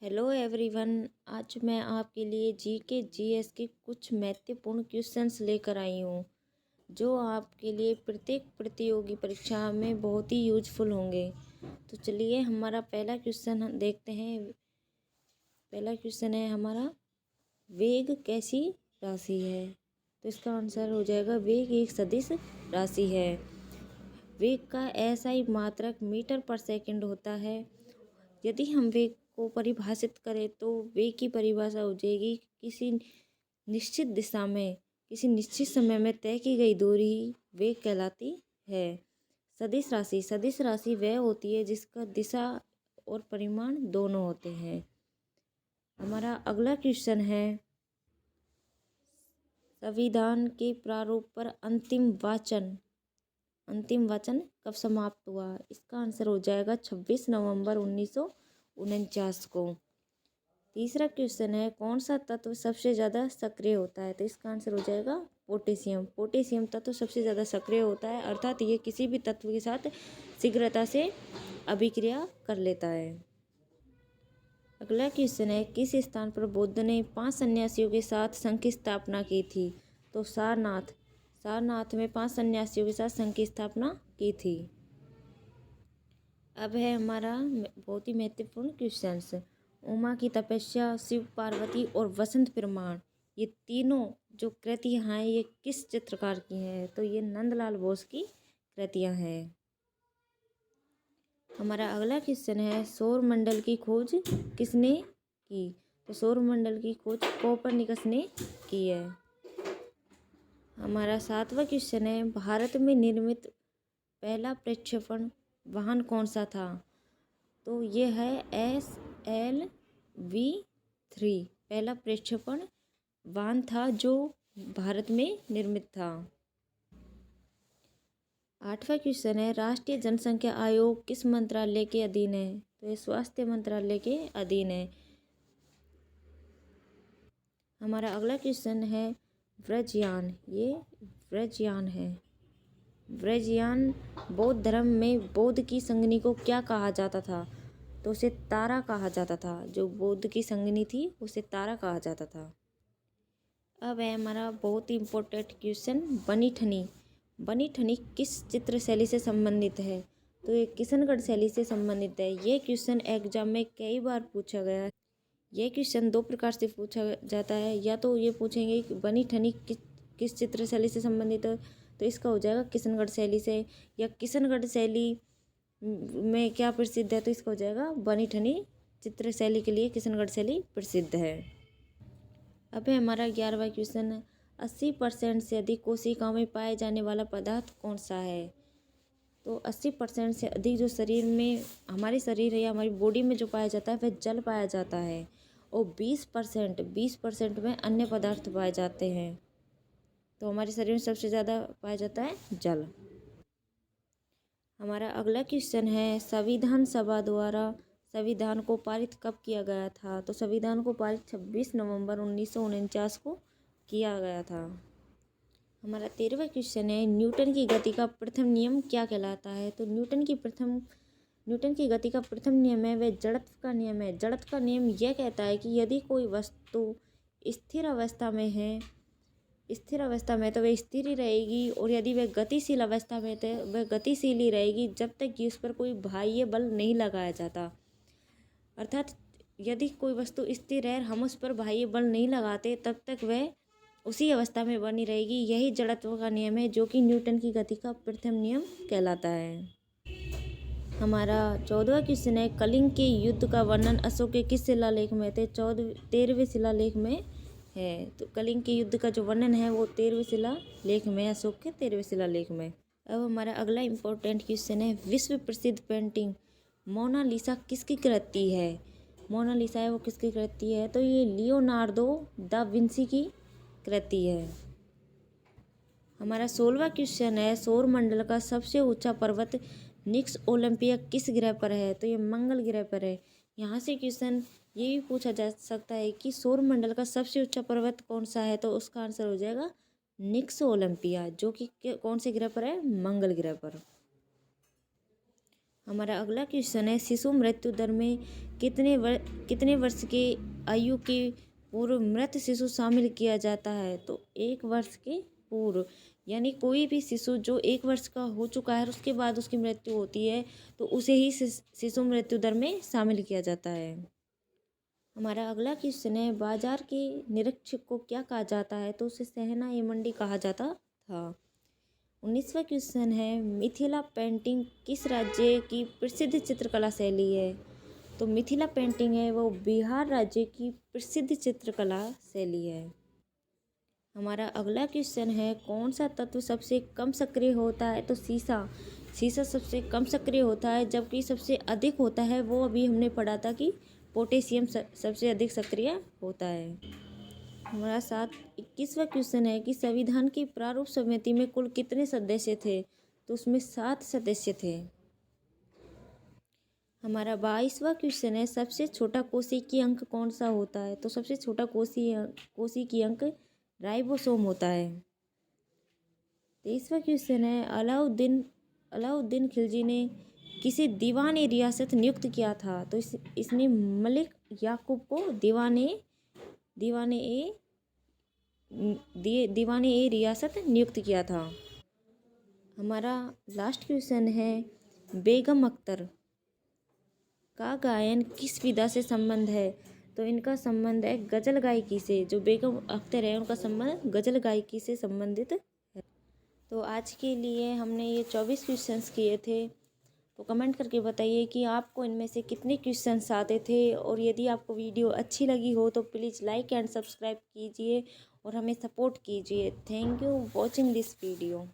Hello everyone. आज मैं आपके लिए जीके जीएस के कुछ महत्वपूर्ण क्वेश्चंस लेकर आई हूँ जो आपके लिए प्रत्येक प्रतियोगी परीक्षा में बहुत ही यूजफुल होंगे। तो चलिए हमारा पहला क्वेश्चन हम देखते हैं। पहला क्वेश्चन है हमारा, वेग कैसी राशि है? तो इसका आंसर हो जाएगा वेग एक सदिश राशि है। वेग का एसआई मात्रक मीटर पर सेकंड होता है। यदि हम वेग को परिभाषित करें तो वेग की परिभाषा हो जाएगी किसी निश्चित दिशा में किसी निश्चित समय में तय की गई दूरी वेग कहलाती है। सदिश राशि वह होती है जिसका दिशा और परिमाण दोनों होते हैं। हमारा अगला क्वेश्चन है, संविधान के प्रारूप पर अंतिम वाचन कब समाप्त हुआ? इसका आंसर हो जाएगा 26 नवंबर 1949 को। तीसरा क्वेश्चन है, कौन सा तत्व सबसे ज़्यादा सक्रिय होता है? तो इसका आंसर हो जाएगा पोटेशियम। पोटेशियम तत्व सबसे ज़्यादा सक्रिय होता है, अर्थात ये किसी भी तत्व के साथ शीघ्रता से अभिक्रिया कर लेता है। अगला क्वेश्चन है, किस स्थान पर बुद्ध ने 5 सन्यासियों के साथ संघ की स्थापना की थी? तो सारनाथ में 5 सन्यासियों के साथ संघ की स्थापना की थी। अब है हमारा बहुत ही महत्वपूर्ण क्वेश्चंस, उमा की तपस्या, शिव पार्वती और वसंत प्रमाण, ये तीनों जो कृतियाँ हैं ये किस चित्रकार की हैं? तो ये नंदलाल बोस की कृतियाँ हैं। हमारा अगला क्वेश्चन है, सौर मंडल की खोज किसने की? तो सौर मंडल की खोज कोपरनिकस ने की है। हमारा 7वां क्वेश्चन है, भारत में निर्मित पहला प्रक्षेपण वाहन कौन सा था? तो ये है SLV-3, पहला प्रक्षेपण वाहन था जो भारत में निर्मित था। 8वां क्वेश्चन है, राष्ट्रीय जनसंख्या आयोग किस मंत्रालय के अधीन है? तो ये स्वास्थ्य मंत्रालय के अधीन है। हमारा अगला क्वेश्चन है, व्रजयान, ये व्रजयान है। व्रजयान बौद्ध धर्म में बुद्ध की संगनी को क्या कहा जाता था? तो उसे तारा कहा जाता था। जो बुद्ध की संगनी थी उसे तारा कहा जाता था। अब है हमारा बहुत ही इम्पोर्टेंट क्वेश्चन, बनी ठनी किस चित्र शैली से संबंधित है? तो ये किशनगढ़ शैली से संबंधित है। ये क्वेश्चन एग्जाम में कई बार पूछा गया है। ये क्वेश्चन दो प्रकार से पूछा जाता है, या तो ये पूछेंगे कि बनी ठनी किस चित्र शैली से संबंधित है, तो इसका हो जाएगा किशनगढ़ शैली से। या किशनगढ़ शैली में क्या प्रसिद्ध है? तो इसका हो जाएगा बनी ठनी चित्र शैली के लिए किशनगढ़ शैली प्रसिद्ध है। अब है हमारा 11वां क्वेश्चन, 80% से अधिक कोशिकाओं में पाए जाने वाला पदार्थ कौन सा है? तो 80% से अधिक जो शरीर में हमारे शरीर या हमारी बॉडी में जो पाया जाता है वह जल पाया जाता है, और 20% में अन्य पदार्थ पाए जाते हैं। तो हमारे शरीर में सबसे ज़्यादा पाया जाता है जल। हमारा अगला क्वेश्चन है, संविधान सभा द्वारा संविधान को पारित कब किया गया था? तो संविधान को पारित 26 नवंबर 1949 को किया गया था। हमारा 13वां क्वेश्चन है, न्यूटन की गति का प्रथम नियम क्या कहलाता है? तो न्यूटन की गति का प्रथम नियम है वह जड़त्व का नियम है। जड़त्व का नियम यह कहता है कि यदि कोई वस्तु स्थिर अवस्था में तो वह स्थिर ही रहेगी, और यदि वह गतिशील अवस्था में तो वह गतिशील ही रहेगी जब तक कि उस पर कोई बाह्य बल नहीं लगाया जाता। अर्थात यदि कोई वस्तु स्थिर है, हम उस पर बाह्य बल नहीं लगाते, तब तक वह उसी अवस्था में बनी रहेगी। यही जड़त्व का नियम है जो कि न्यूटन की गति का प्रथम नियम कहलाता है। हमारा 14वां क्वेश्चन है, कलिंग के युद्ध का वर्णन अशोक के किस शिलालेख में? थे 13वें शिलालेख में है। तो कलिंग के युद्ध का जो वर्णन है वो 13वें शिलालेख में, अशोक के 13वें शिलालेख में। अब हमारा अगला इम्पोर्टेंट क्वेश्चन है, विश्व प्रसिद्ध पेंटिंग मोनालिसा किसकी कृति है? मोनालिसा है वो किसकी कृति है? तो ये लियोनार्दो दा विंसी की कृति है। हमारा 16वां क्वेश्चन है, सौर मंडल का सबसे ऊंचा पर्वत निक्स ओलंपिया किस ग्रह पर है? तो ये मंगल ग्रह पर है। यहाँ से क्वेश्चन ये भी पूछा जा सकता है कि सौर मंडल का सबसे ऊंचा पर्वत कौन सा है? तो उसका आंसर हो जाएगा निक्स ओलंपिया, जो कि कौन से ग्रह पर है? मंगल ग्रह पर। हमारा अगला क्वेश्चन है, शिशु मृत्यु दर में कितने वर्ष के आयु के पूर्व मृत शिशु शामिल किया जाता है? तो 1 वर्ष के पूर्व, यानी कोई भी शिशु जो 1 वर्ष का हो चुका है और उसके बाद उसकी मृत्यु होती है तो उसे ही शिशु मृत्यु दर में शामिल किया जाता है। हमारा अगला क्वेश्चन है, बाजार के निरीक्षक को क्या कहा जाता है? तो उसे सहना ए मंडी कहा जाता था। 19वां क्वेश्चन है, मिथिला पेंटिंग किस राज्य की प्रसिद्ध चित्रकला शैली है? तो मिथिला पेंटिंग है वो बिहार राज्य की प्रसिद्ध चित्रकला शैली है। हमारा अगला क्वेश्चन है, कौन सा तत्व सबसे कम सक्रिय होता है? तो सीसा सबसे कम सक्रिय होता है, जबकि सबसे अधिक होता है वो अभी हमने पढ़ा था कि पोटेशियम सबसे अधिक सक्रिय होता है। हमारा 21वां क्वेश्चन है कि संविधान की प्रारूप समिति में कुल कितने सदस्य थे? तो उसमें 7 सदस्य थे। हमारा 22वां क्वेश्चन है, सबसे छोटा कोशिकीय अंक कौन सा होता है? तो सबसे छोटा कोशिकीय अंक राइबोसोम होता है। 23वां क्वेश्चन है, अलाउद्दीन खिलजी ने किसे दीवान ए रियासत नियुक्त किया था? तो इसने मलिक याकूब को दीवान ए रियासत नियुक्त किया था। हमारा लास्ट क्वेश्चन है, बेगम अख्तर का गायन किस विधा से संबंध है? तो इनका संबंध है गज़ल गायकी से। जो बेगम अख्तर है उनका संबंध गज़ल गायकी से संबंधित है। तो आज के लिए हमने ये 24 क्वेश्चंस किए थे। तो कमेंट करके बताइए कि आपको इनमें से कितने क्वेश्चंस आते थे, और यदि आपको वीडियो अच्छी लगी हो तो प्लीज़ लाइक एंड सब्सक्राइब कीजिए और हमें सपोर्ट कीजिए। Thank you watching this video.